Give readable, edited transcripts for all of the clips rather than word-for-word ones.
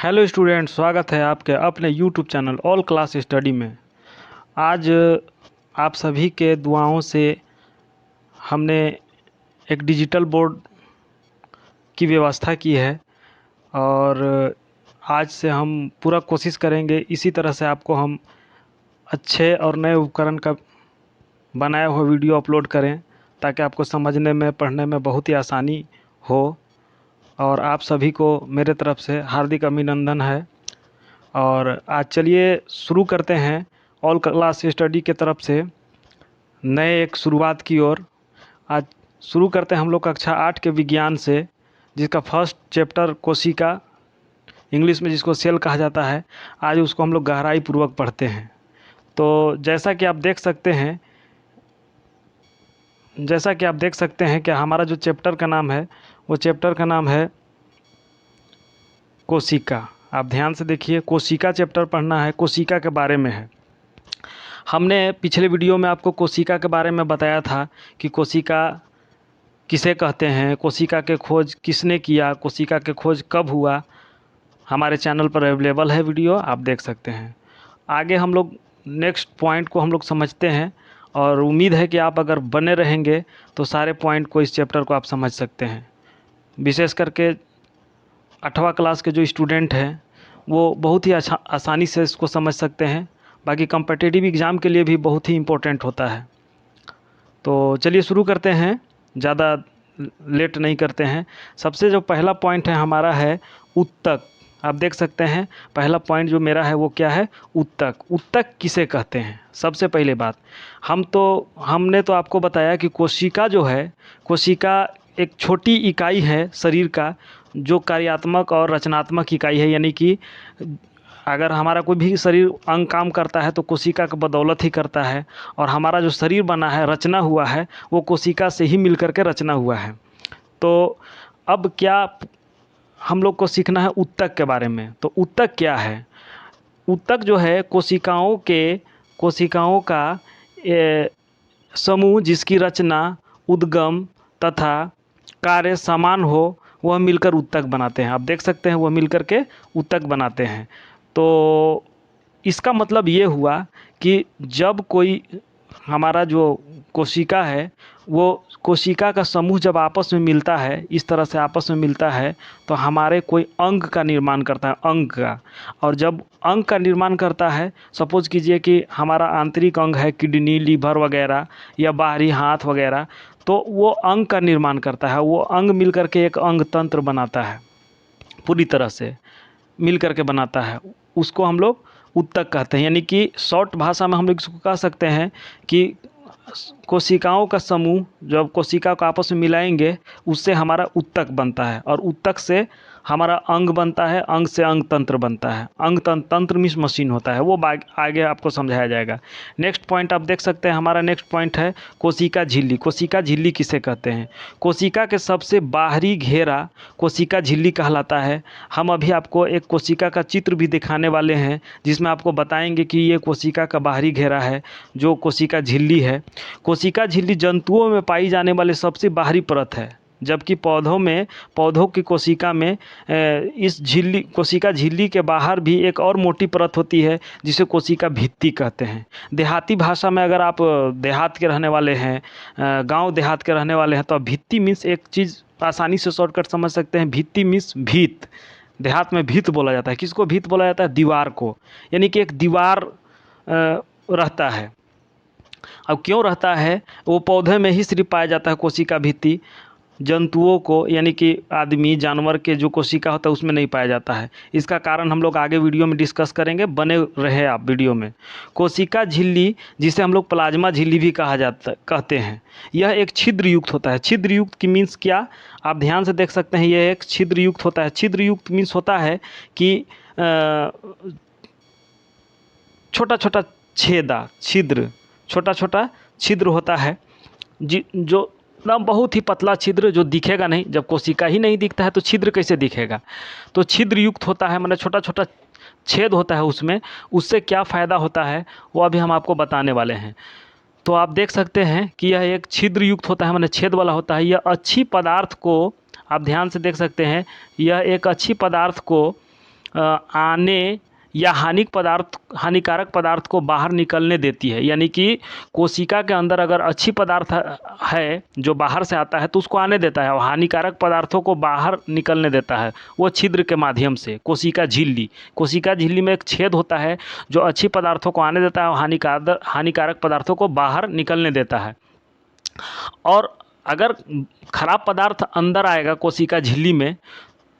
Hello student, स्वागत है आपके अपने YouTube channel all class study में। आज आप सभी के दुआओं से हमने एक डिजिटल बोर्ड की व्यवस्था की है और आज से हम पूरा कोशिश करेंगे इसी तरह से आपको हम अच्छे और नए उपकरण का बनाया हुआ वीडियो अपलोड करें ताकि आपको समझने में पढ़ने में बहुत ही आसानी हो। और आप सभी को मेरे तरफ से हार्दिक अभिनंदन है। और आज चलिए शुरू करते हैं ऑल क्लास स्टडी के तरफ से नए एक शुरुआत की ओर। आज शुरू करते हैं हम लोग कक्षा 8 के विज्ञान से, जिसका फर्स्ट चैप्टर कोशिका, इंग्लिश में जिसको सेल कहा जाता है। आज उसको हम लोग गहराई पूर्वक पढ़ते हैं। तो जैसा कि आप देख सकते हैं कि हमारा जो चैप्टर का नाम है वो चैप्टर का नाम है कोशिका। आप ध्यान से देखिए, कोशिका चैप्टर पढ़ना है, कोशिका के बारे में है। हमने पिछले वीडियो में आपको कोशिका के बारे में बताया था कि कोशिका किसे कहते हैं, कोशिका के खोज किसने किया, कोशिका के खोज कब हुआ। हमारे चैनल पर अवेलेबल है वीडियो, आप देख सकते हैं। आगे हम लोग नेक्स्ट पॉइंट को हम लोग समझते हैं और उम्मीद है कि आप अगर बने रहेंगे तो सारे पॉइंट को, इस चैप्टर को आप समझ सकते हैं। विशेष करके 8वां क्लास के जो स्टूडेंट हैं वो बहुत ही आसानी से इसको समझ सकते हैं। बाकी कॉम्पिटिटिव एग्ज़ाम के लिए भी बहुत ही इम्पोर्टेंट होता है। तो चलिए शुरू करते हैं, ज़्यादा लेट नहीं करते हैं। सबसे जो पहला पॉइंट है हमारा है उत्तक। आप देख सकते हैं पहला पॉइंट जो मेरा है वो क्या है, उत्तक। उत्तक किसे कहते हैं? सबसे पहले बात, हमने तो आपको बताया कि कोशिका जो है, कोशिका एक छोटी इकाई है शरीर का जो कार्यात्मक और रचनात्मक इकाई है। यानी कि अगर हमारा कोई भी शरीर अंग काम करता है तो कोशिका की बदौलत ही करता है। और हमारा जो शरीर बना है, रचना हुआ है, वो कोशिका से ही मिलकर के रचना हुआ है। तो अब क्या हम लोग को सीखना है उत्तक के बारे में। तो उत्तक क्या है? उत्तक जो है कोशिकाओं का समूह जिसकी रचना, उद्गम तथा कार्य समान हो, वह मिलकर उत्तक बनाते हैं। आप देख सकते हैं वह मिलकर के उत्तक बनाते हैं। तो इसका मतलब ये हुआ कि जब कोई हमारा जो कोशिका है, वो कोशिका का समूह जब आपस में मिलता है, इस तरह से आपस में मिलता है, तो हमारे कोई अंग का निर्माण करता है, अंग का। और जब अंग का निर्माण करता है, सपोज कीजिए कि हमारा आंतरिक अंग है, किडनी, लीवर वगैरह, या बाहरी हाथ वगैरह, तो वो अंग का निर्माण करता है। वो अंग मिलकर के एक अंग तंत्र बनाता है, पूरी तरह से मिल करके बनाता है। उसको हम लोग उत्तक कहते हैं। यानी कि शॉर्ट भाषा में हम लोग इसको कह सकते हैं कि कोशिकाओं का समूह जब कोशिका को आपस में मिलाएंगे, उससे हमारा उत्तक बनता है। और उत्तक से हमारा अंग बनता है, अंग से अंग तंत्र बनता है। अंग तंत्र मीन्स मशीन होता है, वो आगे आपको समझाया जाएगा। नेक्स्ट पॉइंट आप देख सकते हैं, हमारा नेक्स्ट पॉइंट है कोशिका झिल्ली। कोशिका झिल्ली किसे कहते हैं? कोशिका के सबसे बाहरी घेरा कोशिका झिल्ली कहलाता है। हम अभी आपको एक कोशिका का चित्र भी दिखाने वाले हैं, जिसमें आपको बताएंगे कि ये कोशिका का बाहरी घेरा है जो कोशिका झिल्ली है। कोशिका झिल्ली जंतुओं में पाई जाने वाले सबसे बाहरी परत है, जबकि पौधों की कोशिका में इस कोशिका झिल्ली के बाहर भी एक और मोटी परत होती है जिसे कोशिका भित्ति कहते हैं। देहाती भाषा में अगर आप देहात के रहने वाले हैं, गांव देहात के रहने वाले हैं, तो भित्ति मीन्स एक चीज़ आसानी से शॉर्टकट समझ सकते हैं। भित्ति मीन्स भीत। देहात में भीत बोला जाता है। किसको भीत बोला जाता है? दीवार को। यानी कि एक दीवार रहता है। अब क्यों रहता है? वो पौधे में ही सिर्फ पाया जाता है कोशिका भित्ति। जंतुओं को, यानी कि आदमी, जानवर के जो कोशिका होता है उसमें नहीं पाया जाता है। इसका कारण हम लोग आगे वीडियो में डिस्कस करेंगे, बने रहे आप वीडियो में। कोशिका झिल्ली, जिसे हम लोग प्लाज्मा झिल्ली भी कहते हैं, यह एक छिद्र युक्त होता है। छिद्र युक्त की मीन्स क्या? आप ध्यान से देख सकते हैं, यह एक छिद्र युक्त होता है। छिद्र युक्त मीन्स होता है कि छोटा छोटा छोटा छोटा छिद्र होता है, जो ना बहुत ही पतला छिद्र, जो दिखेगा नहीं। जब कोशिका ही नहीं दिखता है तो छिद्र कैसे दिखेगा? तो छिद्र युक्त होता है, मतलब छोटा छोटा छेद होता है उसमें। उससे क्या फ़ायदा होता है वो अभी हम आपको बताने वाले हैं। तो आप देख सकते हैं कि यह एक छिद्र युक्त होता है, मतलब छेद वाला होता है। यह अच्छी पदार्थ को, आप ध्यान से देख सकते हैं, यह एक अच्छी पदार्थ को आने या हानिकारक पदार्थ को बाहर निकलने देती है। यानी कि कोशिका के अंदर अगर अच्छी पदार्थ है जो बाहर से आता है तो उसको आने देता है, और हानिकारक पदार्थों को बाहर निकलने देता है वो छिद्र के माध्यम से। कोशिका झिल्ली में एक छेद होता है जो अच्छी पदार्थों को आने देता है और हानिकारक पदार्थों को बाहर निकलने देता है। और अगर खराब पदार्थ अंदर आएगा कोशिका झिल्ली में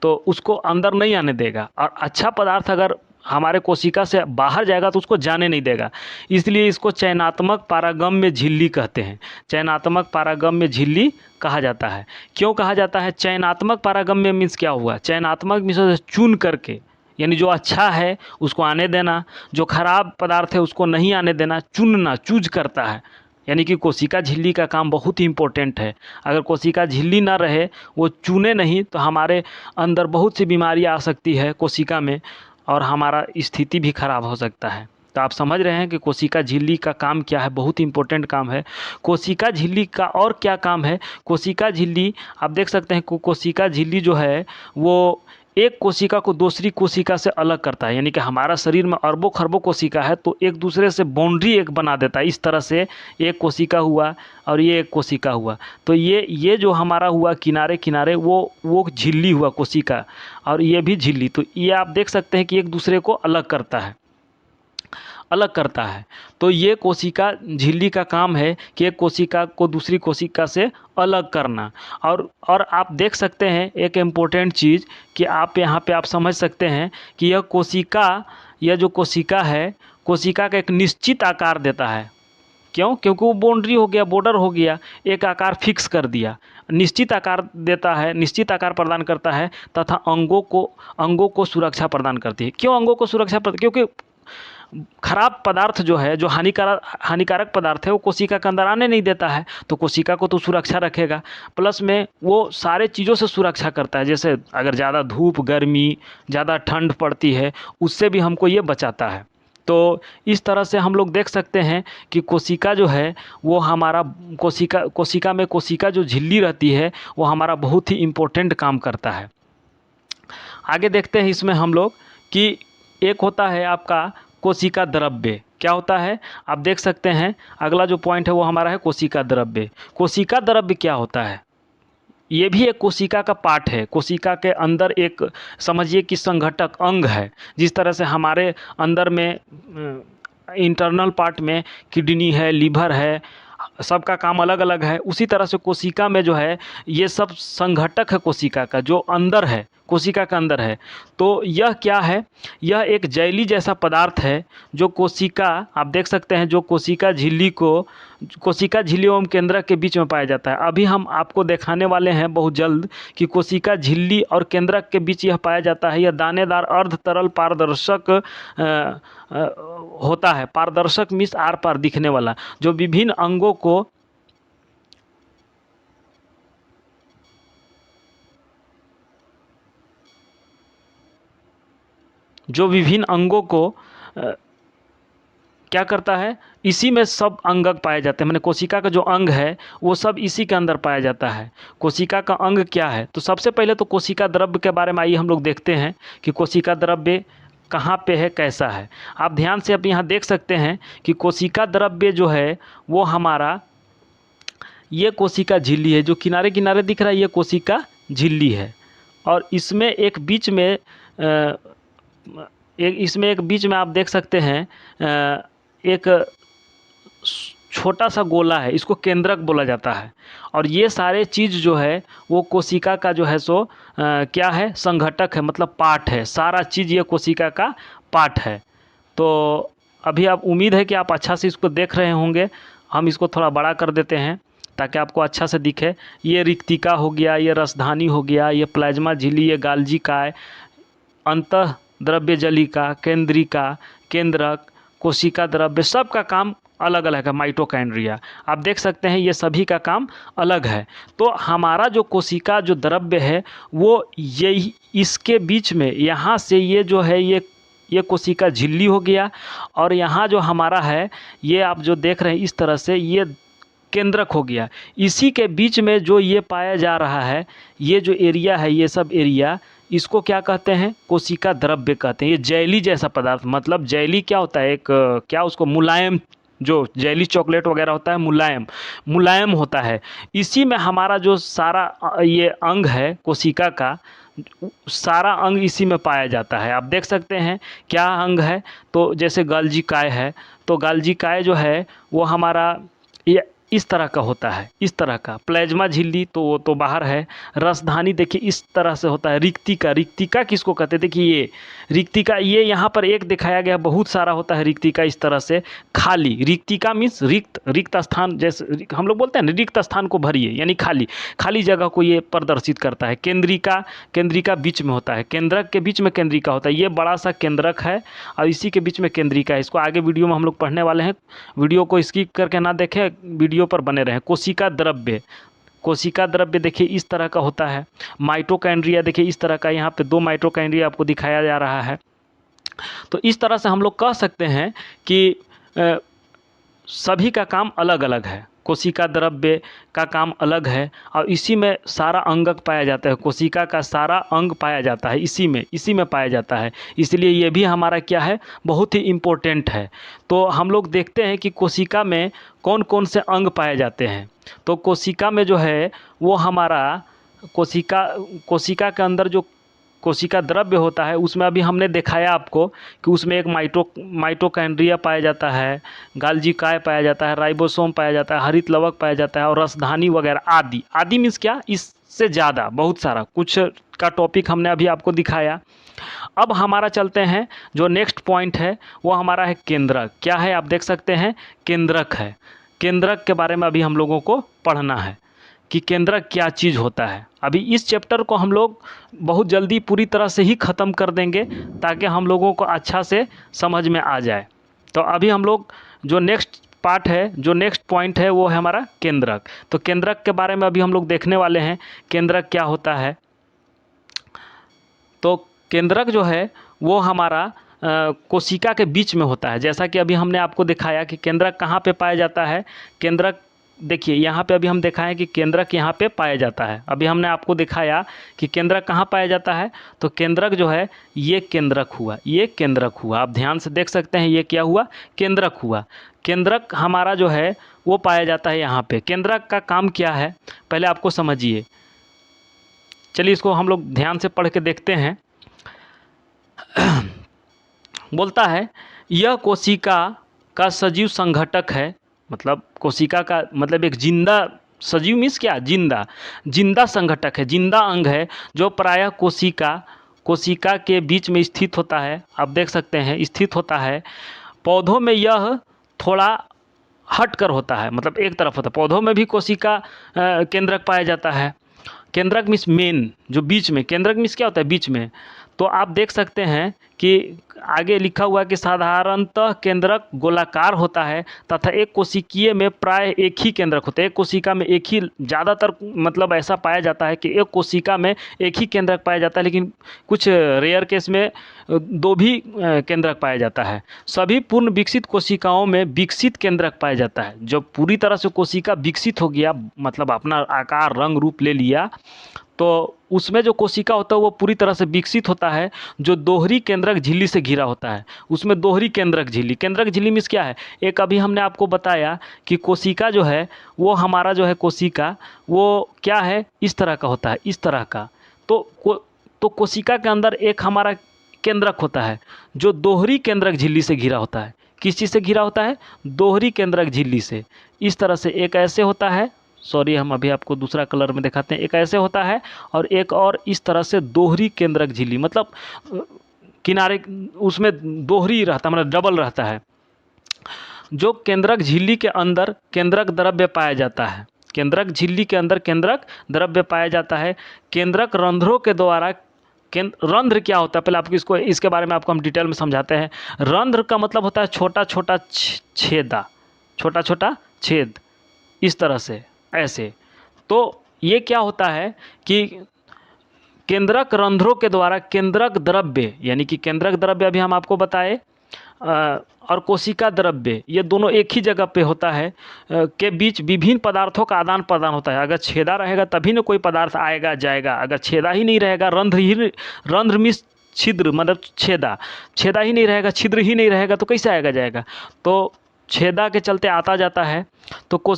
तो उसको अंदर नहीं आने देगा, और अच्छा पदार्थ अगर हमारे कोशिका से बाहर जाएगा तो उसको जाने नहीं देगा। इसलिए इसको चयनात्मक पारगम्य झिल्ली कहते हैं। चयनात्मक पारगम्य झिल्ली कहा जाता है। क्यों कहा जाता है? चयनात्मक पारगम्य मीन्स क्या हुआ? चयनात्मक मीन्स चुन करके, यानी जो अच्छा है उसको आने देना, जो खराब पदार्थ है उसको नहीं आने देना, चुनना, चूज करता है। यानी कि कोशिका झिल्ली का काम बहुत ही इम्पोर्टेंट है। अगर कोशिका झिल्ली ना रहे, वो चुने नहीं, तो हमारे अंदर बहुत सी बीमारियां आ सकती है कोशिका में और हमारा स्थिति भी खराब हो सकता है। तो आप समझ रहे हैं कि कोशिका झिल्ली का काम क्या है, बहुत इम्पोर्टेंट काम है। कोशिका झिल्ली का और क्या काम है? कोशिका झिल्ली आप देख सकते हैं, कोशिका झिल्ली जो है वो एक कोशिका को दूसरी कोशिका से अलग करता है। यानी कि हमारा शरीर में अरबों खरबों कोशिका है, तो एक दूसरे से बाउंड्री एक बना देता है। इस तरह से एक कोशिका हुआ और ये एक कोशिका हुआ, तो ये जो हमारा हुआ किनारे किनारे वो झिल्ली हुआ कोशिका, और ये भी झिल्ली। तो ये आप देख सकते हैं कि एक दूसरे को अलग करता है। तो ये कोशिका झिल्ली का काम है कि एक कोशिका को दूसरी कोशिका से अलग करना। और आप देख सकते हैं एक इम्पोर्टेंट चीज़ कि आप यहाँ पे आप समझ सकते हैं कि यह जो कोशिका है, कोशिका का एक निश्चित आकार देता है। क्यों? क्योंकि वो बाउंड्री हो गया, बॉर्डर हो गया, एक आकार फिक्स कर दिया, निश्चित आकार देता है, निश्चित आकार प्रदान करता है तथा अंगों को सुरक्षा प्रदान करती है। क्यों अंगों को सुरक्षा प्रदान? क्योंकि खराब पदार्थ जो है, जो हानिकारक पदार्थ है, वो कोशिका के अंदर आने नहीं देता है, तो कोशिका को तो सुरक्षा रखेगा, प्लस में वो सारे चीज़ों से सुरक्षा करता है। जैसे अगर ज़्यादा धूप, गर्मी, ज़्यादा ठंड पड़ती है, उससे भी हमको ये बचाता है। तो इस तरह से हम लोग देख सकते हैं कि कोशिका जो है वो हमारा कोशिका जो झिल्ली रहती है वो हमारा बहुत ही इम्पोर्टेंट काम करता है। आगे देखते हैं इसमें हम लोग कि एक होता है आपका कोशिका द्रव्य। क्या होता है? आप देख सकते हैं अगला जो पॉइंट है वो हमारा है कोशिका द्रव्य। कोशिका द्रव्य क्या होता है? ये भी एक कोशिका का पार्ट है। कोशिका के अंदर एक समझिए कि संघटक अंग है। जिस तरह से हमारे अंदर में इंटरनल पार्ट में किडनी है, लीवर है, सबका काम अलग अलग है, उसी तरह से कोशिका में जो है ये सब संघटक है कोशिका का, जो अंदर है, कोशिका के अंदर है। तो यह क्या है? यह एक जेली जैसा पदार्थ है जो कोशिका, आप देख सकते हैं, जो कोशिका झिल्ली एवं केंद्रक के बीच में पाया जाता है। अभी हम आपको दिखाने वाले हैं बहुत जल्द कि कोशिका झिल्ली और केंद्रक के बीच यह पाया जाता है। यह दानेदार अर्ध तरल पारदर्शक होता है। पारदर्शक मीन्स आर पार दिखने वाला, जो विभिन्न अंगों को क्या करता है? इसी में सब अंगक पाए जाते हैं। मैंने कोशिका का जो अंग है वो सब इसी के अंदर पाया जाता है। कोशिका का अंग क्या है? तो सबसे पहले तो कोशिका द्रव्य के बारे में आइए हम लोग देखते हैं कि कोशिका द्रव्य कहाँ पे है, कैसा है। आप ध्यान से अब यहाँ देख सकते हैं कि कोशिका द्रव्य जो है वो हमारा, ये कोशिका झिल्ली है, जो किनारे किनारे दिख रहा है ये कोशिका झिल्ली है। और इसमें एक बीच में आप देख सकते हैं एक छोटा सा गोला है, इसको केंद्रक बोला जाता है। और ये सारे चीज़ जो है वो कोशिका का जो है सो क्या है? संघटक है, मतलब पार्ट है। सारा चीज़ ये कोशिका का पार्ट है। तो अभी आप उम्मीद है कि आप अच्छा से इसको देख रहे होंगे। हम इसको थोड़ा बड़ा कर देते हैं ताकि आपको अच्छा से दिखे। ये रिक्तिका हो गया, ये रसधानी हो गया, ये प्लाज्मा झिल्ली, ये गाल्जी काय, अंतः द्रव्य जलिका, केंद्रिका, केंद्रक, कोशिका द्रव्य, सब का काम अलग अलग है। माइटोकॉन्ड्रिया, आप देख सकते हैं ये सभी का काम अलग है। तो हमारा जो कोशिका जो द्रव्य है वो यही इसके बीच में, यहाँ से ये जो है ये कोशिका झिल्ली हो गया, और यहाँ जो हमारा है ये आप जो देख रहे हैं इस तरह से ये केंद्रक हो गया। इसी के बीच में जो ये पाया जा रहा है, ये जो एरिया है, ये सब एरिया इसको क्या कहते हैं, कोशिका द्रव्य कहते हैं। ये जेली जैसा पदार्थ, मतलब जेली क्या होता है, एक क्या उसको मुलायम, जो जेली चॉकलेट वगैरह होता है मुलायम मुलायम होता है। इसी में हमारा जो सारा ये अंग है कोशिका का, सारा अंग इसी में पाया जाता है। आप देख सकते हैं क्या अंग है, तो जैसे गाल्जी काय है, तो गाल्जी काय जो है वो हमारा ये इस तरह का होता है, इस तरह का। प्लाज्मा झिल्ली तो वो तो बाहर है। रसधानी देखिए इस तरह से होता है। रिक्तिका, रिक्तिका किसको कहते हैं, देखिए ये रिक्तिका, ये यहाँ पर एक दिखाया गया, बहुत सारा होता है रिक्तिका इस तरह से। खाली, रिक्तिका मीन्स रिक्त, रिक्त स्थान, जैसे हम लोग बोलते हैं ना रिक्त स्थान को भरिए, यानी खाली खाली जगह को ये प्रदर्शित करता है। केंद्रिका, केंद्रिका बीच में होता है, केंद्रक के बीच में केंद्रिका होता है। ये बड़ा सा केंद्रक है और इसी के बीच में केंद्रिका है। इसको आगे वीडियो में हम लोग पढ़ने वाले हैं, वीडियो को स्किप करके ना देखें, वीडियो पर बने रहें। कोशिका द्रव्य, कोशिका द्रव्य देखिए इस तरह का होता है। माइटोकॉन्ड्रिया देखिए इस तरह का, यहाँ पे 2 माइटोकॉन्ड्रिया आपको दिखाया जा रहा है। तो इस तरह से हम लोग कह सकते हैं कि सभी का काम अलग अलग है। कोशिका द्रव्य का काम अलग है और इसी में सारा अंगक पाया जाता है। कोशिका का सारा अंग पाया जाता है इसी में पाया जाता है। इसलिए ये भी हमारा क्या है, बहुत ही इम्पोर्टेंट है। तो हम लोग देखते हैं कि कोशिका में कौन कौन से अंग पाए जाते हैं। तो कोशिका में जो है वो हमारा कोशिका के अंदर जो कोशिका द्रव्य होता है, उसमें अभी हमने दिखाया आपको कि उसमें एक माइटोकॉन्ड्रिया पाया जाता है, गाल्जी काय पाया जाता है, राइबोसोम पाया जाता है, हरित लवक पाया जाता है और रसधानी वगैरह आदि। आदि मीन्स क्या, इससे ज़्यादा बहुत सारा कुछ का टॉपिक हमने अभी आपको दिखाया। अब हमारा चलते हैं, जो नेक्स्ट पॉइंट है वो हमारा है केंद्रक। क्या है, आप देख सकते हैं केंद्रक है। केंद्रक के बारे में अभी हम लोगों को पढ़ना है कि केंद्रक क्या चीज़ होता है। अभी इस चैप्टर को हम लोग बहुत जल्दी पूरी तरह से ही ख़त्म कर देंगे ताकि हम लोगों को अच्छा से समझ में आ जाए। तो अभी हम लोग जो नेक्स्ट पार्ट है, जो नेक्स्ट पॉइंट है वो है हमारा केंद्रक। तो केंद्रक के बारे में अभी हम लोग देखने वाले हैं, केंद्रक क्या होता है। तो केंद्रक जो है वो हमारा कोशिका के बीच में होता है। जैसा कि अभी हमने आपको दिखाया कि केंद्रक कहाँ पे पाया जाता है। केंद्रक देखिए यहाँ पे अभी हम दिखाएं कि केंद्रक यहाँ पे पाया जाता है। अभी हमने आपको दिखाया कि केंद्रक कहाँ पाया जाता है। तो केंद्रक जो है ये केंद्रक हुआ, ये केंद्रक हुआ। आप ध्यान से देख सकते हैं ये क्या हुआ, केंद्रक हुआ। केंद्रक हमारा जो है वो पाया जाता है यहाँ पे। केंद्रक का काम क्या है पहले आपको समझिए। चलिए इसको हम लोग ध्यान से पढ़ के देखते हैं। बोलता है यह कोशिका का सजीव संघटक है। मतलब कोशिका का मतलब एक जिंदा, सजीव मीन्स क्या, जिंदा संघटक है, जिंदा अंग है जो प्रायः कोशिका के बीच में स्थित होता है। आप देख सकते हैं स्थित होता है। पौधों में यह थोड़ा हट कर होता है, मतलब एक तरफ होता है। पौधों में भी कोशिका केंद्रक पाया जाता है। केंद्रक मीन्स मेन, जो बीच में, केंद्रक मीन्स क्या होता है, बीच में। तो आप देख सकते हैं कि आगे लिखा हुआ है कि साधारणतः केंद्रक गोलाकार होता है तथा एक कोशिकीय में प्राय एक ही केंद्रक होता है। एक कोशिका में एक ही, ज़्यादातर मतलब ऐसा पाया जाता है कि एक कोशिका में एक ही केंद्रक पाया जाता है, लेकिन कुछ रेयर केस में 2 भी केंद्रक पाया जाता है। सभी पूर्ण विकसित कोशिकाओं में विकसित केंद्रक पाया जाता है। जब पूरी तरह से कोशिका विकसित हो गया, मतलब अपना आकार रंग रूप ले लिया, तो उसमें जो कोशिका होता है वो पूरी तरह से विकसित होता है, जो दोहरी केंद्रक झिल्ली से घिरा होता है। उसमें दोहरी केंद्रक झिल्ली मीन्स क्या है, एक अभी हमने आपको बताया कि कोशिका जो है वो हमारा जो है कोशिका वो क्या है, इस तरह का होता है, इस तरह का। तो कोशिका के अंदर एक हमारा केंद्रक होता है जो दोहरी केंद्रक झिल्ली से घिरा होता है। किस चीज़ से घिरा होता है, दोहरी केंद्रक झिल्ली से। इस तरह से एक ऐसे होता है, सॉरी हम अभी आपको दूसरा कलर में दिखाते हैं। एक ऐसे होता है और एक और इस तरह से दोहरी केंद्रक झिल्ली, मतलब किनारे उसमें दोहरी रहता है, मतलब डबल रहता है। जो केंद्रक झिल्ली के अंदर केंद्रक द्रव्य पाया जाता है। केंद्रक झिल्ली के अंदर केंद्रक द्रव्य पाया जाता है। केंद्रक रंध्रों के द्वारा, रंध्र क्या होता है पहले आपको इसके बारे में आपको हम डिटेल में समझाते हैं। रंध्र का मतलब होता है छोटा छोटा छेदा, छोटा छोटा छेद, इस तरह से ऐसे। तो ये क्या होता है कि केंद्रक रंध्रों के द्वारा केंद्रक द्रव्य, यानी कि केंद्रक द्रव्य अभी हम आपको बताए, और कोशिका द्रव्य, ये दोनों एक ही जगह पे होता है, के बीच विभिन्न पदार्थों का आदान प्रदान होता है। अगर छेदा रहेगा तभी ना कोई पदार्थ आएगा जाएगा, अगर छेदा ही नहीं रहेगा, रंध्र में छिद्र मतलब छेदा ही नहीं रहेगा, छिद्र ही नहीं रहेगा तो कैसे आएगा जाएगा। तो छेदा के चलते आता जाता है, तो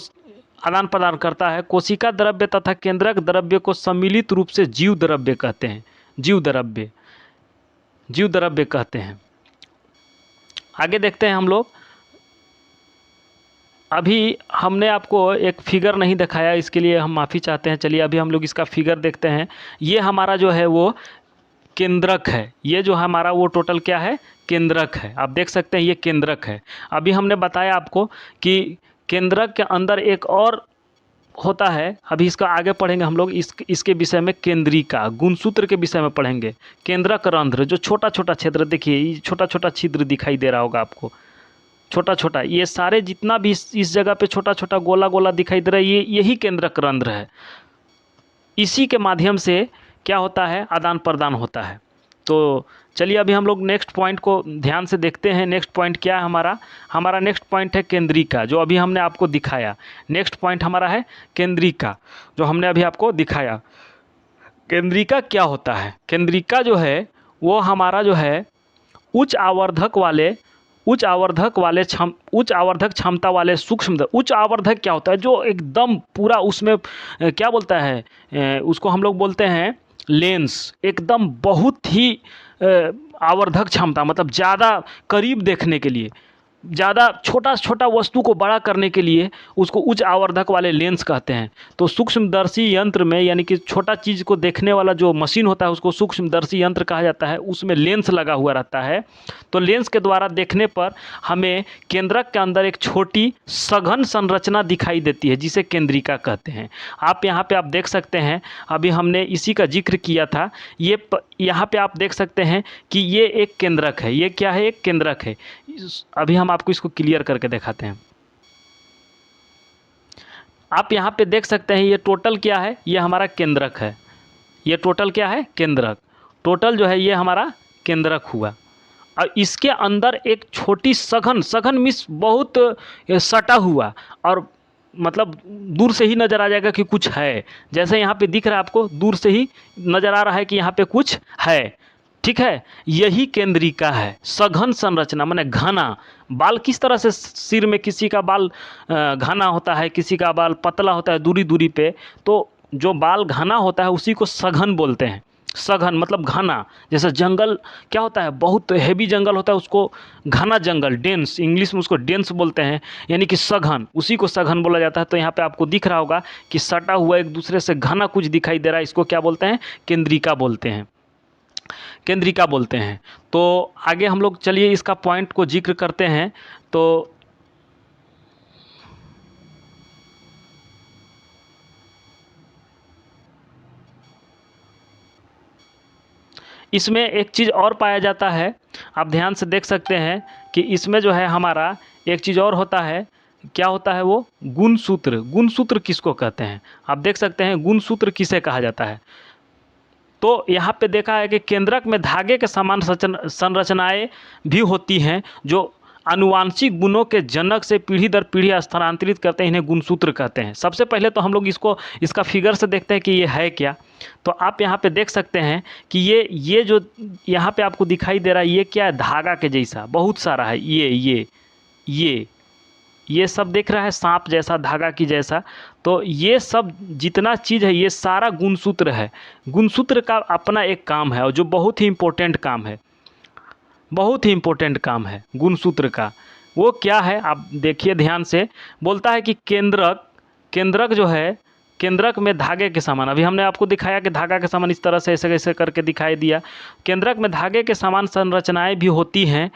आदान प्रदान करता है। कोशिका द्रव्य तथा केंद्रक द्रव्य को सम्मिलित रूप से जीव द्रव्य कहते हैं। जीव द्रव्य कहते हैं। आगे देखते हैं हम लोग। अभी हमने आपको एक फिगर नहीं दिखाया, इसके लिए हम माफ़ी चाहते हैं। चलिए अभी हम लोग इसका फिगर देखते हैं। ये हमारा जो है वो केंद्रक है, ये जो हमारा वो टोटल क्या है, केंद्रक है। आप देख सकते हैं ये केंद्रक है। अभी हमने बताया आपको कि केंद्रक के अंदर एक और होता है, अभी इसका आगे पढ़ेंगे हम लोग। इसके विषय में केंद्रिका, गुणसूत्र के विषय में पढ़ेंगे। केंद्रक रंध्र, जो छोटा छोटा छिद्र, देखिए ये छोटा छोटा छिद्र दिखाई दे रहा होगा आपको, छोटा छोटा, ये सारे जितना भी इस जगह पे छोटा छोटा गोला गोला दिखाई दे रहा है, यही केंद्रक रंध्र है। इसी के माध्यम से क्या होता है, आदान प्रदान होता है। तो चलिए अभी हम लोग नेक्स्ट पॉइंट को ध्यान से देखते हैं। नेक्स्ट पॉइंट क्या है हमारा नेक्स्ट पॉइंट है केंद्रिका, जो अभी हमने आपको दिखाया। नेक्स्ट पॉइंट हमारा है केंद्रिका, जो हमने अभी आपको दिखाया। केंद्रिका क्या होता है? केंद्रिका जो है वो हमारा जो है उच्च आवर्धक क्षमता वाले सूक्ष्म। उच्च आवर्धक क्या होता है? जो एकदम पूरा उसमें क्या बोलता है, उसको हम लोग बोलते हैं लेंस। एकदम बहुत ही आवर्धक क्षमता, मतलब ज़्यादा करीब देखने के लिए, ज़्यादा छोटा छोटा वस्तु को बड़ा करने के लिए उसको उच्च आवर्धक वाले लेंस कहते हैं। तो सूक्ष्मदर्शी यंत्र में, यानी कि छोटा चीज़ को देखने वाला जो मशीन होता है उसको सूक्ष्मदर्शी यंत्र कहा जाता है। उसमें लेंस लगा हुआ रहता है। तो लेंस के द्वारा देखने पर हमें केंद्रक के अंदर एक छोटी सघन संरचना दिखाई देती है, जिसे केंद्रिका कहते हैं। आप यहाँ पे आप देख सकते हैं, अभी हमने इसी का जिक्र किया था। यहाँ पे आप देख सकते हैं कि ये एक केंद्रक है। ये क्या है? एक केंद्रक है। अभी हम आपको इसको क्लियर करके दिखाते हैं। आप यहाँ पे देख सकते हैं ये टोटल क्या है, ये हमारा केंद्रक है। ये टोटल क्या है? केंद्रक। टोटल जो है ये हमारा केंद्रक हुआ। और इसके अंदर एक छोटी सघन मिस बहुत सटा हुआ, और मतलब दूर से ही नज़र आ जाएगा कि कुछ है। जैसे यहाँ पे दिख रहा है आपको, दूर से ही नज़र आ रहा है कि यहाँ पे कुछ है। ठीक है, यही केंद्रिका है। सघन संरचना माने घना। बाल किस तरह से सिर में किसी का बाल घना होता है, किसी का बाल पतला होता है दूरी दूरी पे, तो जो बाल घना होता है उसी को सघन बोलते हैं। सघन मतलब घना। जैसे जंगल क्या होता है, बहुत हेवी जंगल होता है, उसको घना जंगल, डेंस, इंग्लिश में उसको डेंस बोलते हैं, यानी कि सघन, उसी को सघन बोला जाता है। तो यहाँ पे आपको दिख रहा होगा कि सटा हुआ एक दूसरे से घना कुछ दिखाई दे रहा है, इसको क्या बोलते हैं? केंद्रिका बोलते हैं। केंद्रिका बोलते हैं। तो आगे हम लोग चलिए इसका पॉइंट को जिक्र करते हैं। तो इसमें एक चीज़ और पाया जाता है, आप ध्यान से देख सकते हैं कि इसमें जो है हमारा एक चीज़ और होता है। क्या होता है वो? गुणसूत्र। गुणसूत्र किसको कहते हैं? आप देख सकते हैं गुणसूत्र किसे कहा जाता है। तो यहाँ पे देखा है कि केंद्रक में धागे के समान संरचनाएं भी होती हैं, जो आनुवांशिक गुणों के जनक से पीढ़ी दर पीढ़ी स्थानांतरित करते हैं। इन्हें गुणसूत्र कहते हैं। सबसे पहले तो हम लोग इसका फिगर से देखते हैं कि ये है क्या। तो आप यहाँ पे देख सकते हैं कि ये जो यहाँ पे आपको दिखाई दे रहा है, ये क्या है? धागा के जैसा बहुत सारा है। ये सब देख रहा है, सांप जैसा, धागा की जैसा। तो ये सब जितना चीज़ है ये सारा गुणसूत्र है। गुणसूत्र का अपना एक काम है, और जो बहुत ही इम्पोर्टेंट काम है, बहुत ही इम्पोर्टेंट काम है गुणसूत्र का। वो क्या है आप देखिए ध्यान से। बोलता है कि केंद्रक जो है, केंद्रक में धागे के समान, अभी हमने आपको दिखाया कि धागा के समान इस तरह से ऐसे ऐसे करके दिखाई दिया। केंद्रक में धागे के समान संरचनाएं भी होती हैं,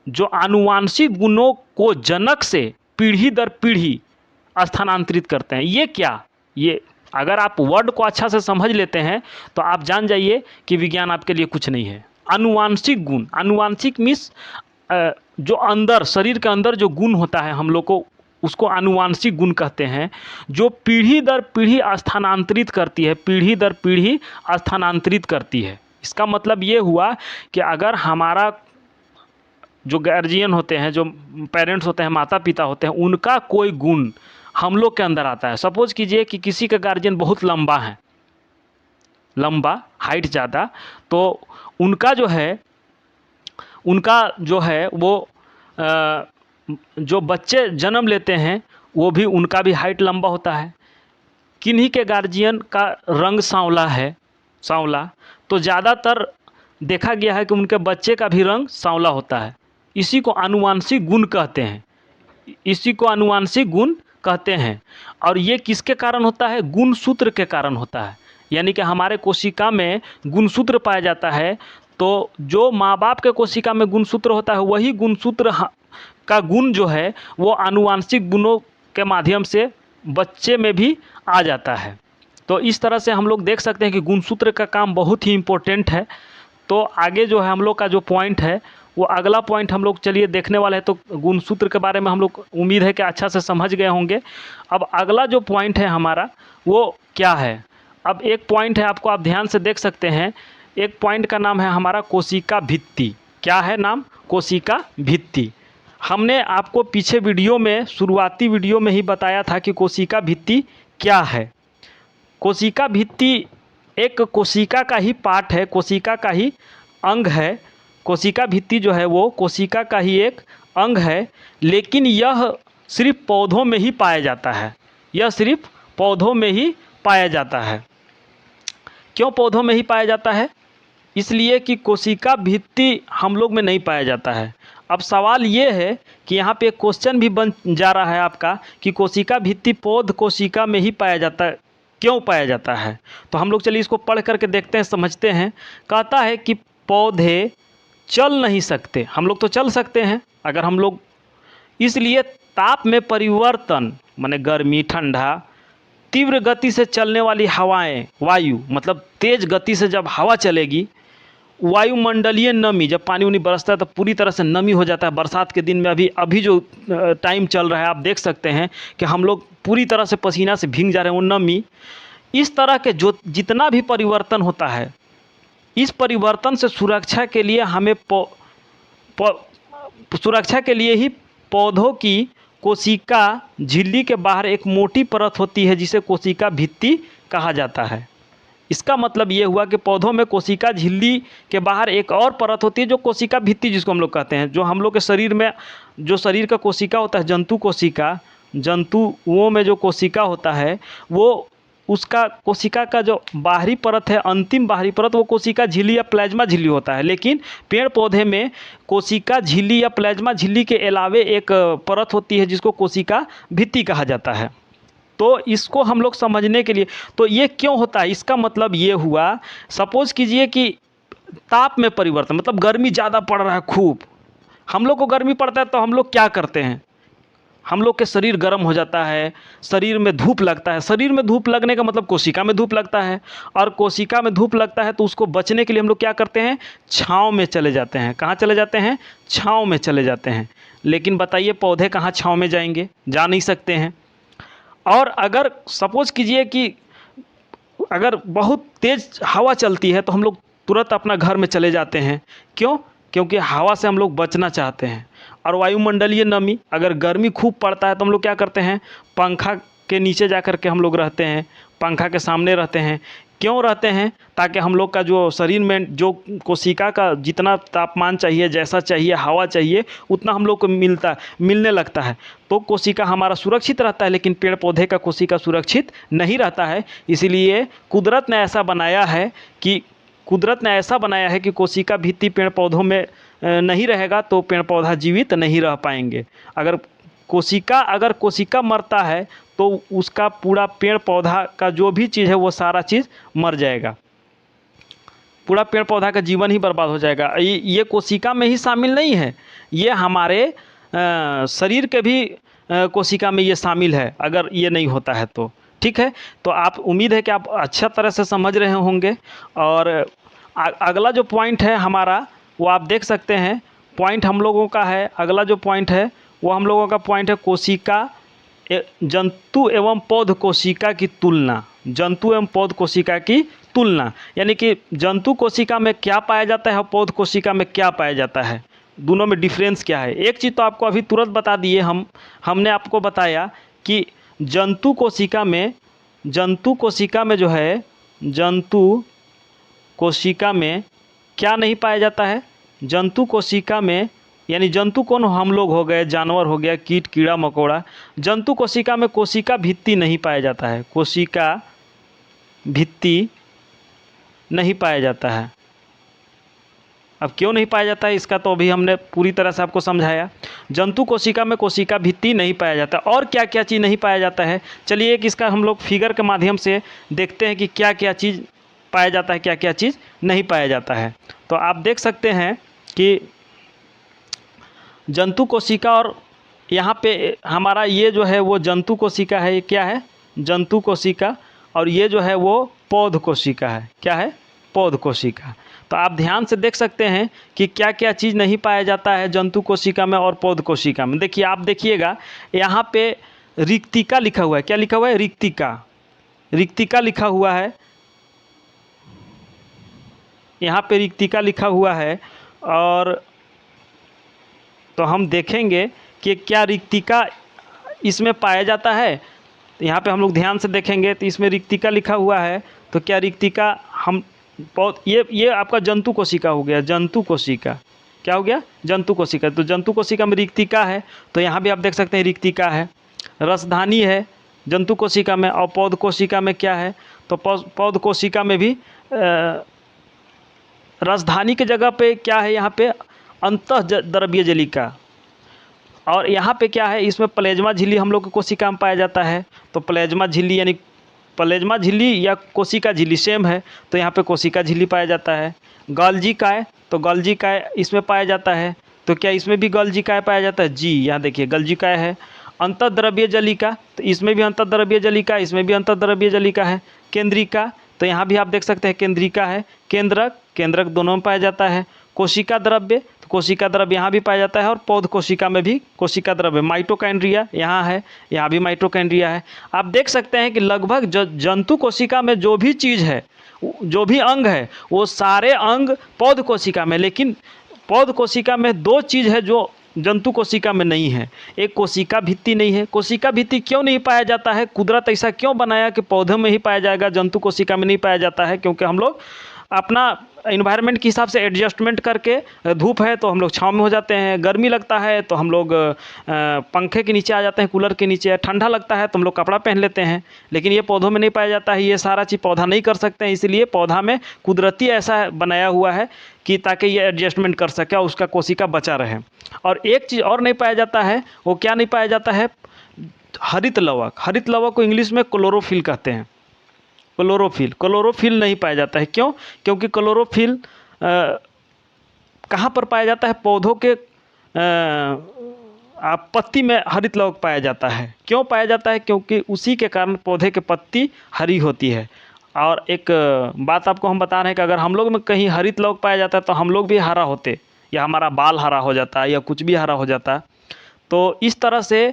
जो आनुवांशिक गुणों को जनक से पीढ़ी दर पीढ़ी स्थानांतरित करते हैं। ये क्या? ये अगर आप वर्ड को अच्छा से समझ लेते हैं तो आप जान जाइए कि विज्ञान आपके लिए कुछ नहीं है। आनुवांशिक गुण, आनुवांशिक मीन्स जो अंदर शरीर के अंदर जो गुण होता है हम लोग को, उसको आनुवांशिक गुण कहते हैं, जो पीढ़ी दर पीढ़ी स्थानांतरित करती है, पीढ़ी दर पीढ़ी स्थानांतरित करती है। इसका मतलब ये हुआ कि अगर हमारा जो गार्जियन होते हैं, जो पेरेंट्स होते हैं, माता पिता होते हैं, उनका कोई गुण हम लोग के अंदर आता है। सपोज कीजिए कि किसी का गार्जियन बहुत लंबा है, लंबा, हाइट ज़्यादा, तो उनका जो है वो जो बच्चे जन्म लेते हैं वो भी, उनका भी हाइट लंबा होता है। किन्हीं के गार्जियन का रंग सांवला है, सांवला, तो ज़्यादातर देखा गया है कि उनके बच्चे का भी रंग सांवला होता है। इसी को आनुवांशिक गुण कहते हैं, इसी को आनुवांशिक गुण कहते हैं। और ये किसके कारण होता है? गुणसूत्र के कारण होता है। यानी कि हमारे कोशिका में गुणसूत्र पाया जाता है, तो जो माँ बाप के कोशिका में गुणसूत्र होता है, वही गुणसूत्र का गुण जो है वो आनुवांशिक गुणों के माध्यम से बच्चे में भी आ जाता है। तो इस तरह से हम लोग देख सकते हैं कि गुणसूत्र का काम बहुत ही इम्पोर्टेंट है। तो आगे जो है हम लोग का जो पॉइंट है, वो अगला पॉइंट हम लोग चलिए देखने वाले हैं। तो गुणसूत्र के बारे में हम लोग उम्मीद है कि अच्छा से समझ गए होंगे। अब अगला जो पॉइंट है हमारा, वो क्या है? अब एक पॉइंट है, आपको आप ध्यान से देख सकते हैं, एक पॉइंट का नाम है हमारा कोशिका भित्ति। क्या है नाम? कोशिका भित्ति। हमने आपको पीछे वीडियो में, शुरुआती वीडियो में ही बताया था कि कोशिका भित्ति क्या है। कोशिका भित्ति एक कोशिका का ही पार्ट है, कोशिका का ही अंग है। कोशिका भित्ति जो है वो कोशिका का ही एक अंग है, लेकिन यह सिर्फ पौधों में ही पाया जाता है। यह सिर्फ पौधों में ही पाया जाता है। क्यों पौधों में ही पाया जाता है? इसलिए कि कोशिका भित्ति हम लोग में नहीं पाया जाता है। अब सवाल ये है कि यहाँ पे एक क्वेश्चन भी बन जा रहा है आपका कि कोशिका भित्ति पौध कोशिका में ही पाया जाता है, क्यों पाया जाता है? तो हम लोग चलिए इसको पढ़ करके देखते हैं, समझते हैं। कहता है कि पौधे चल नहीं सकते, हम लोग तो चल सकते हैं अगर हम लोग, इसलिए ताप में परिवर्तन, माने गर्मी, ठंडा, तीव्र गति से चलने वाली हवाएं, वायु, मतलब तेज गति से जब हवा चलेगी, वायुमंडलीय नमी, जब पानी उनी बरसता है तो पूरी तरह से नमी हो जाता है। बरसात के दिन में अभी जो टाइम चल रहा है, आप देख सकते हैं कि हम लोग पूरी तरह से पसीना से भीग जा रहे हैं, वो नमी। इस तरह के जो जितना भी परिवर्तन होता है, इस परिवर्तन से सुरक्षा के लिए हमें सुरक्षा के लिए ही पौधों की कोशिका झिल्ली के बाहर एक मोटी परत होती है, जिसे कोशिका भित्ति कहा जाता है। इसका मतलब ये हुआ कि पौधों में कोशिका झिल्ली के बाहर एक और परत होती है, जो कोशिका भित्ति जिसको हम लोग कहते हैं। जो हम लोग के शरीर में, जो शरीर का कोशिका होता है, जंतु कोशिका, जंतुओं में जो कोशिका होता है, वो उसका कोशिका का जो बाहरी परत है, अंतिम बाहरी परत, वो कोशिका झिल्ली या प्लाज्मा झिल्ली होता है। लेकिन पेड़ पौधे में कोशिका झिल्ली या प्लाज्मा झिल्ली के अलावे एक परत होती है, जिसको कोशिका भित्ति कहा जाता है। तो इसको हम लोग समझने के लिए, तो ये क्यों होता है, इसका मतलब ये हुआ, सपोज कीजिए कि ताप में परिवर्तन, मतलब गर्मी ज़्यादा पड़ रहा है खूब, हम लोग को गर्मी पड़ता है तो हम लोग क्या करते हैं, हम लोग के शरीर गर्म हो जाता है, शरीर में धूप लगता है। शरीर में धूप लगने का मतलब कोशिका में धूप लगता है, और कोशिका में धूप लगता है तो उसको बचने के लिए हम लोग क्या करते हैं, छाँव में चले जाते हैं। कहाँ चले जाते हैं? छाँव में चले जाते हैं। लेकिन बताइए पौधे कहाँ छाँव में जाएंगे? जा नहीं सकते हैं। और अगर सपोज कीजिए कि अगर बहुत तेज़ हवा चलती है तो हम लोग तुरंत अपना घर में चले जाते हैं। क्यों? क्योंकि हवा से हम लोग बचना चाहते हैं। और वायुमंडलीय नमी, अगर गर्मी खूब पड़ता है तो हम लोग क्या करते हैं, पंखा के नीचे जा कर के हम लोग रहते हैं, पंखा के सामने रहते हैं। क्यों रहते हैं? ताकि हम लोग का जो शरीर में जो कोशिका का जितना तापमान चाहिए, जैसा चाहिए, हवा चाहिए, उतना हम लोग को मिलने लगता है, तो कोशिका हमारा सुरक्षित रहता है। लेकिन पेड़ पौधे का कोशिका सुरक्षित नहीं रहता है। इसीलिए कुदरत ने ऐसा बनाया है कि कोशिका भित्ति पेड़ पौधों में नहीं रहेगा तो पेड़ पौधा जीवित नहीं रह पाएंगे। अगर कोशिका मरता है तो उसका पूरा पेड़ पौधा का जो भी चीज़ है वो सारा चीज़ मर जाएगा, पूरा पेड़ पौधा का जीवन ही बर्बाद हो जाएगा। ये कोशिका में ही शामिल नहीं है, ये हमारे शरीर के भी कोशिका में ये शामिल है, अगर ये नहीं होता है तो। ठीक है, तो आप, उम्मीद है कि आप अच्छा तरह से समझ रहे होंगे। और अगला जो पॉइंट है हमारा, वो आप देख सकते हैं, पॉइंट हम लोगों का है, अगला जो पॉइंट है वो हम लोगों का पॉइंट है कोशिका, जंतु एवं पौध कोशिका की तुलना। जंतु एवं पौध कोशिका की तुलना, यानी कि जंतु कोशिका में क्या पाया जाता है और पौध कोशिका में क्या पाया जाता है। दोनों में डिफरेंस क्या है। एक चीज़ तो आपको अभी तुरंत बता दिए हमने आपको बताया कि जंतु कोशिका में जो है, जंतु कोशिका में क्या नहीं पाया जाता है। जंतु कोशिका में, यानी जंतु कौन, हम लोग हो गए, जानवर हो गया, कीट कीड़ा मकोड़ा। जंतु कोशिका में कोशिका भित्ति नहीं पाया जाता है, कोशिका भित्ति नहीं पाया जाता है। अब क्यों नहीं पाया जाता है इसका तो अभी हमने पूरी तरह से आपको समझाया। जंतु कोशिका में कोशिका भित्ति नहीं पाया जाता। और क्या क्या चीज़ नहीं पाया जाता है, चलिए एक इसका हम लोग फिगर के माध्यम से देखते हैं कि क्या क्या चीज़ पाया जाता है, क्या क्या चीज़ नहीं पाया जाता है। तो आप देख सकते हैं कि जंतु कोशिका, और यहाँ पे हमारा ये जो है वो जंतु कोशिका है, ये क्या है, जंतु कोशिका, और ये जो है वो पौध कोशिका है। क्या है, पौध कोशिका। तो आप ध्यान से देख सकते हैं कि क्या क्या चीज़ नहीं पाया जाता है जंतु कोशिका में और पौध कोशिका में। देखिए, आप देखिएगा यहाँ पे रिक्तिका लिखा हुआ है। क्या लिखा हुआ है, रिक्तिका, रिक्तिका लिखा हुआ है, यहाँ पे रिक्तिका लिखा हुआ है। और तो हम देखेंगे कि क्या रिक्तिका इसमें पाया जाता है। तो यहाँ पे हम लोग ध्यान से देखेंगे तो इसमें रिक्तिका लिखा हुआ है। तो क्या रिक्तिका हम ये आपका जंतु कोशिका हो गया, जंतु कोशिका। क्या हो गया, जंतु कोशिका। तो जंतु कोशिका में रिक्तिका है, तो यहाँ भी आप देख सकते हैं रिक्तिका है। रसधानी है जंतु कोशिका में, और पौध कोशिका में क्या है, तो पौध कोशिका में भी रसधानी की जगह पे क्या है, यहाँ पे अंतःद्रव्य जलिका। और यहाँ पे क्या है, इसमें प्लेज्मा झिल्ली हम लोग को कोशिका में पाया जाता है। तो प्लेज्मा झिल्ली यानी प्लेज्मा झिल्ली या कोशिका झिल्ली सेम है, तो यहाँ पे कोशिका झिल्ली पाया जाता है। गोल्जी काय, तो गोल्जी काय इसमें पाया जाता है। तो क्या इसमें भी गोल्जी काय पाया जाता है, जी यहाँ देखिए गोल्जी काय है। अंतःद्रव्य जलिका, तो इसमें भी अंतःद्रव्य जलिका, इसमें भी अंतःद्रव्य जलिका है। केंद्रिका, तो यहाँ भी आप देख सकते हैं केंद्रिका है। केंद्रक, केंद्रक दोनों में पाया जाता है। कोशिका द्रव्य, तो कोशिका द्रव्य यहाँ भी पाया जाता है, और पौध कोशिका में भी कोशिका द्रव्य। माइटोकॉन्ड्रिया यहाँ है, यहाँ भी माइटोकॉन्ड्रिया है। आप देख सकते हैं कि लगभग जंतु कोशिका में जो भी चीज़ है, जो भी अंग है, वो सारे अंग पौध कोशिका में। लेकिन पौध कोशिका में दो चीज़ है जो जंतु कोशिका में नहीं है। एक कोशिका भित्ति नहीं है। कोशिका भित्ति क्यों नहीं पाया जाता है, कुदरत ऐसा क्यों बनाया कि पौधों में ही पाया जाएगा, जंतु कोशिका में नहीं पाया जाता है। क्योंकि हम लोग अपना इन्वायरमेंट के हिसाब से एडजस्टमेंट करके, धूप है तो हम लोग छाँव में हो जाते हैं, गर्मी लगता है तो हम लोग पंखे के नीचे आ जाते हैं, कूलर के नीचे, ठंडा लगता है तो हम लोग कपड़ा पहन लेते हैं। लेकिन ये पौधों में नहीं पाया जाता है। ये सारा चीज़ पौधा नहीं कर सकते हैं, इसलिए पौधा में कुदरती ऐसा बनाया हुआ है कि ताकि ये एडजस्टमेंट कर सके और उसका कोशिका बचा रहे। और एक चीज़ और नहीं पाया जाता है, वो क्या नहीं पाया जाता है, हरित लवक। हरित लवक को इंग्लिश में क्लोरोफिल कहते हैं। क्लोरोफिल नहीं पाया जाता है। क्यों, क्योंकि क्लोरोफिल कहाँ पर पाया जाता है, पौधों के पत्ती में हरित लवक पाया जाता है। क्यों पाया जाता है, क्योंकि उसी के कारण पौधे की पत्ती हरी होती है। और एक बात आपको हम बता रहे हैं कि अगर हम लोग में कहीं हरित लवक पाया जाता है तो हम लोग भी हरा होते, या हमारा बाल हरा हो जाता है, या कुछ भी हरा हो जाता। तो इस तरह से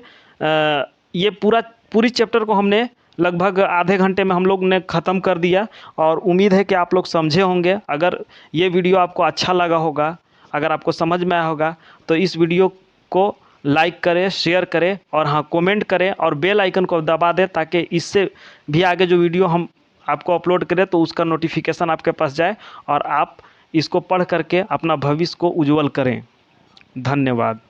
ये पूरी चैप्टर को हमने लगभग आधे घंटे में हम लोग ने ख़त्म कर दिया। और उम्मीद है कि आप लोग समझे होंगे। अगर ये वीडियो आपको अच्छा लगा होगा, अगर आपको समझ में आया होगा, तो इस वीडियो को लाइक करें, शेयर करें, और हाँ कमेंट करें, और बेल आइकन को दबा दें ताकि इससे भी आगे जो वीडियो हम आपको अपलोड करें तो उसका नोटिफिकेशन आपके पास जाए, और आप इसको पढ़ करके अपना भविष्य को उज्जवल करें। धन्यवाद।